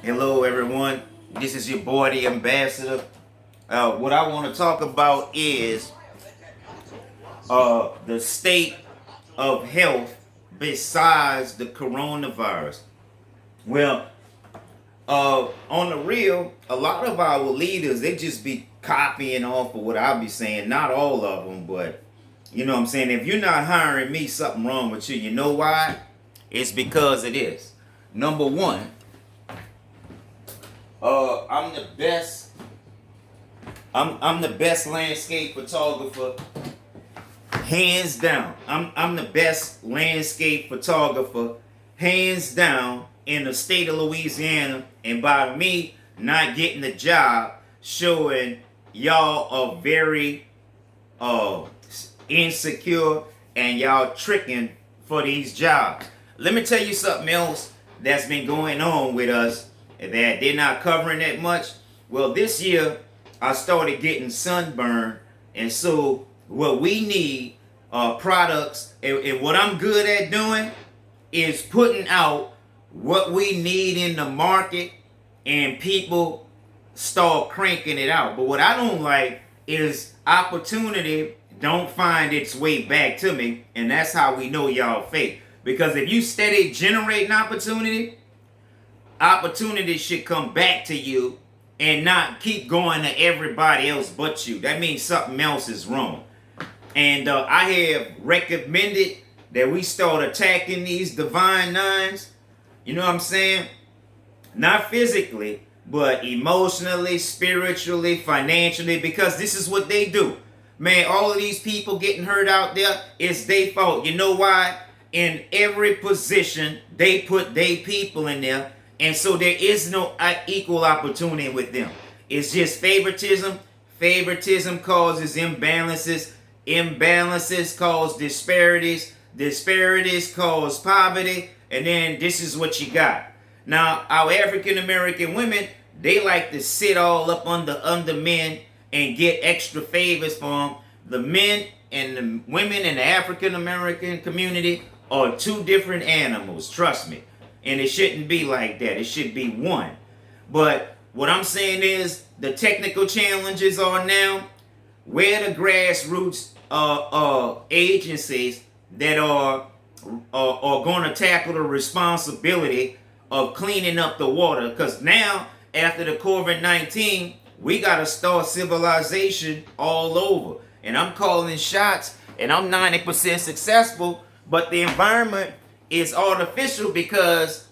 Hello, everyone. This is your boy, the ambassador. What I want to talk about is the state of health besides the coronavirus. Well, on the real, a lot of our leaders, they just be copying off of what I be saying. Not all of them, but you know what I'm saying? If you're not hiring me, something wrong with you. You know why? It's because it is. Number one, I'm the best. I'm the best landscape photographer, hands down. I'm the best landscape photographer, hands down, in the state of Louisiana. And by me not getting the job, showing y'all are very insecure and y'all tricking for these jobs. Let me tell you something else that's been going on with us that they're not covering that much. Well, this year I started getting sunburned, and so what we need products, and what I'm good at doing is putting out what we need in the market, and people start cranking it out. But what I don't like is opportunity don't find its way back to me, and that's how we know y'all fake. Because if you steady generating opportunity should come back to you and not keep going to everybody else but you. That means something else is wrong. And I have recommended that we start attacking these divine nines. You know what I'm saying? Not physically, but emotionally, spiritually, financially, because this is what they do. Man, all of these people getting hurt out there, it's their fault. You know why? In every position, they put their people in there, and so there is no equal opportunity with them. It's just favoritism. Favoritism causes imbalances. Imbalances cause disparities. Disparities cause poverty. And then this is what you got. Now, our African American women, they like to sit all up under men and get extra favors from them. The men and the women in the African American community are two different animals, trust me. And it shouldn't be like that. It should be one. But what I'm saying is the technical challenges are now where the grassroots agencies that are going to tackle the responsibility of cleaning up the water. Because now, after the COVID-19, we got to start civilization all over. And I'm calling shots, and I'm 90% successful, but the environment is artificial because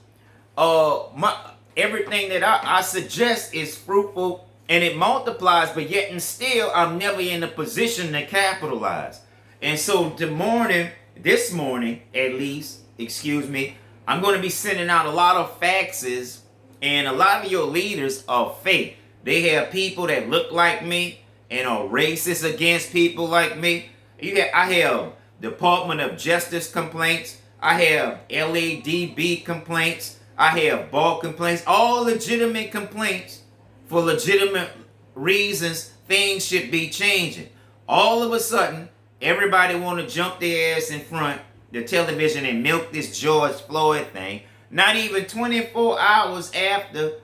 everything that I suggest is fruitful and it multiplies, but yet and still I'm never in a position to capitalize. And so this morning at least, I'm going to be sending out a lot of faxes, and a lot of your leaders are fake. They have people that look like me and are racist against people like me. I have Department of Justice complaints. I have LADB complaints. I have bar complaints. All legitimate complaints for legitimate reasons. Things should be changing. All of a sudden, everybody want to jump their ass in front the television and milk this George Floyd thing. Not even 24 hours after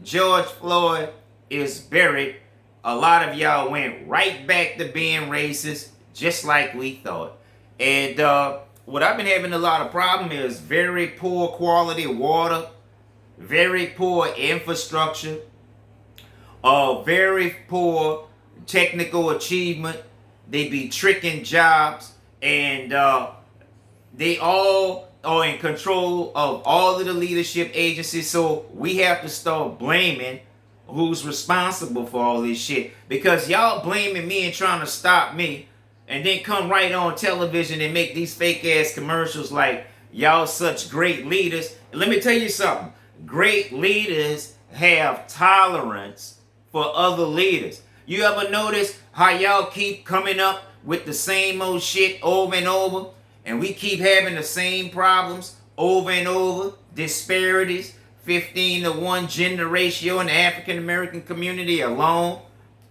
George Floyd is buried, a lot of y'all went right back to being racist, just like we thought. And what I've been having a lot of problem is very poor quality water, very poor infrastructure, very poor technical achievement. They be tricking jobs, and they all are in control of all of the leadership agencies. So we have to start blaming who's responsible for all this shit. Because y'all blaming me and trying to stop me, and then come right on television and make these fake ass commercials like y'all such great leaders. And let me tell you something. Great leaders have tolerance for other leaders. You ever notice how y'all keep coming up with the same old shit over and over, and we keep having the same problems over and over? Disparities, 15-to-1 gender ratio in the African American community alone.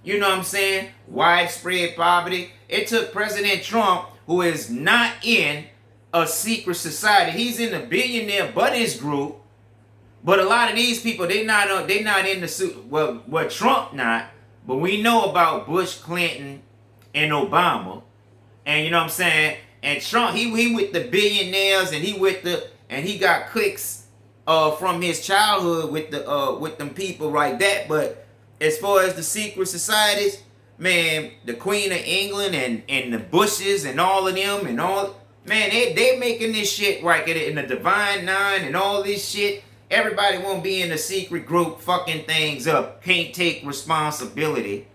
You know what I'm saying? Widespread poverty. It took President Trump, who is not in a secret society. He's in the billionaire buddies group, But a lot of these people, they not in the suit. Well, Trump not, but we know about Bush, Clinton, and Obama, and you know what I'm saying. And Trump, he with the billionaires, and he got clicks from his childhood with them people like that. But as far as the secret societies, man, the Queen of England and the Bushes and all of them and all, man, they making this shit right in the Divine Nine and all this shit. Everybody won't be in the secret group fucking things up, can't take responsibility.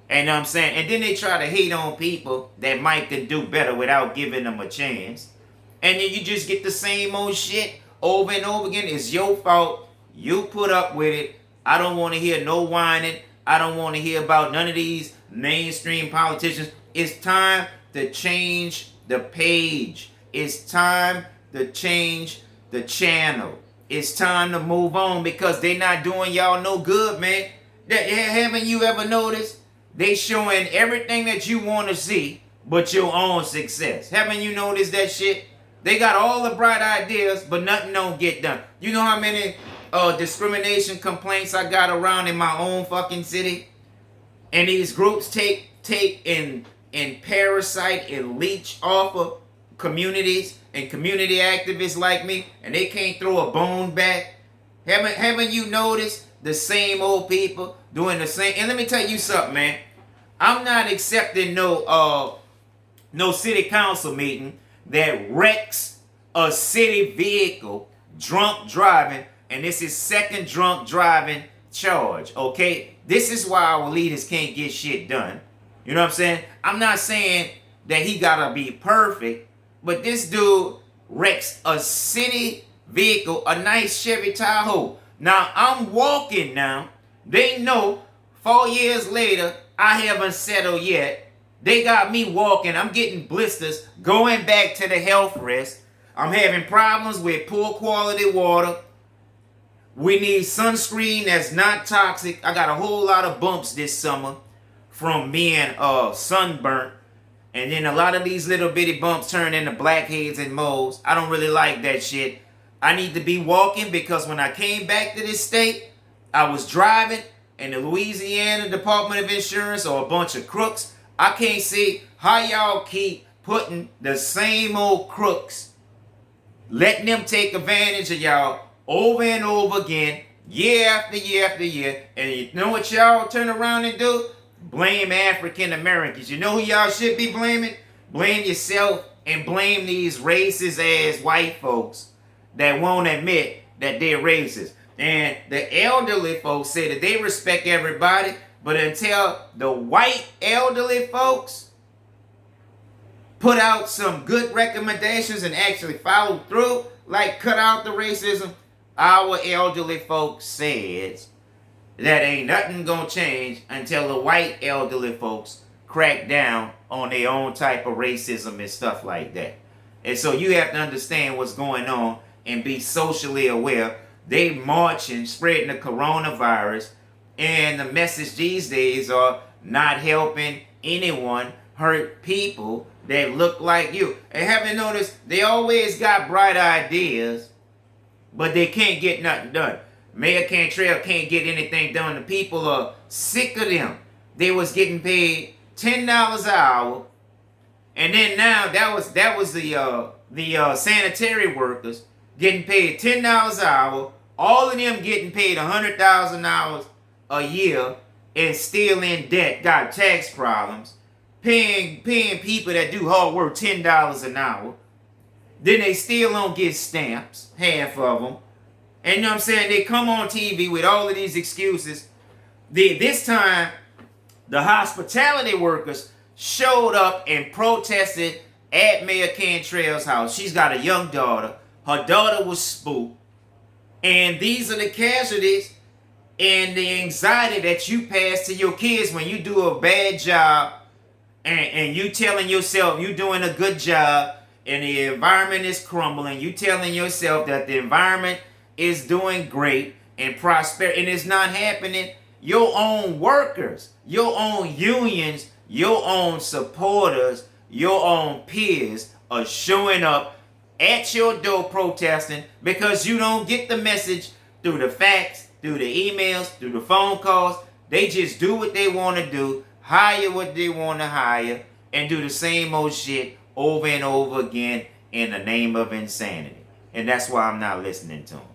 And I'm saying, and then they try to hate on people that might can do better without giving them a chance. And then you just get the same old shit over and over again. It's your fault. You put up with it. I don't want to hear no whining. I don't want to hear about none of these mainstream politicians. It's time to change the page. It's time to change the channel. It's time to move on because they not doing y'all no good, man. Haven't you ever noticed? They showing everything that you want to see, but your own success. Haven't you noticed that shit? They got all the bright ideas, but nothing don't get done. You know how many discrimination complaints I got around in my own fucking city? And these groups take and parasite and leech off of communities and community activists like me, and they can't throw a bone back. Haven't you noticed the same old people doing the same? And let me tell you something, man. I'm not accepting no city council meeting that wrecks a city vehicle drunk driving, and this is second drunk driving charge. Okay, this is why our leaders can't get shit done. You know what I'm saying? I'm not saying that he gotta be perfect, but this dude wrecks a city vehicle, a nice Chevy Tahoe. Now, I'm walking now. They know 4 years later, I haven't settled yet. They got me walking. I'm getting blisters, going back to the health risk. I'm having problems with poor quality water. We need sunscreen that's not toxic. I got a whole lot of bumps this summer from being sunburnt. And then a lot of these little bitty bumps turn into blackheads and moles. I don't really like that shit. I need to be walking because when I came back to this state, I was driving and the Louisiana Department of Insurance are a bunch of crooks. I can't see how y'all keep putting the same old crooks, letting them take advantage of y'all over and over again, year after year after year. And you know what y'all turn around and do? Blame African Americans. You know who y'all should be blaming? Blame yourself and blame these racist ass white folks that won't admit that they're racist. And the elderly folks say that they respect everybody, but until the white elderly folks put out some good recommendations and actually follow through, like cut out the racism, our elderly folks says that ain't nothing gonna change until the white elderly folks crack down on their own type of racism and stuff like that. And so you have to understand what's going on and be socially aware. They marching, spreading the coronavirus, and the message these days are not helping anyone, hurt people that look like you. And haven't noticed they always got bright ideas, but they can't get nothing done. Mayor Cantrel can't get anything done. The people are sick of them. They was getting paid $10 an hour, and then now that was the sanitary workers getting paid $10 an hour. All of them getting paid $100,000 a year and still in debt, got tax problems, paying people that do hard work $10 an hour. Then they still don't get stamps, half of them. And you know what I'm saying? They come on TV with all of these excuses. This time, the hospitality workers showed up and protested at Mayor Cantrell's house. She's got a young daughter. Her daughter was spooked. And these are the casualties and the anxiety that you pass to your kids when you do a bad job and you telling yourself you're doing a good job and the environment is crumbling. You telling yourself that the environment is doing great and prosperity, and it's not happening. Your own workers, your own unions, your own supporters, your own peers are showing up at your door protesting because you don't get the message through the fax, through the emails, through the phone calls. They just do what they want to do, hire what they want to hire, and do the same old shit over and over again in the name of insanity. And that's why I'm not listening to them.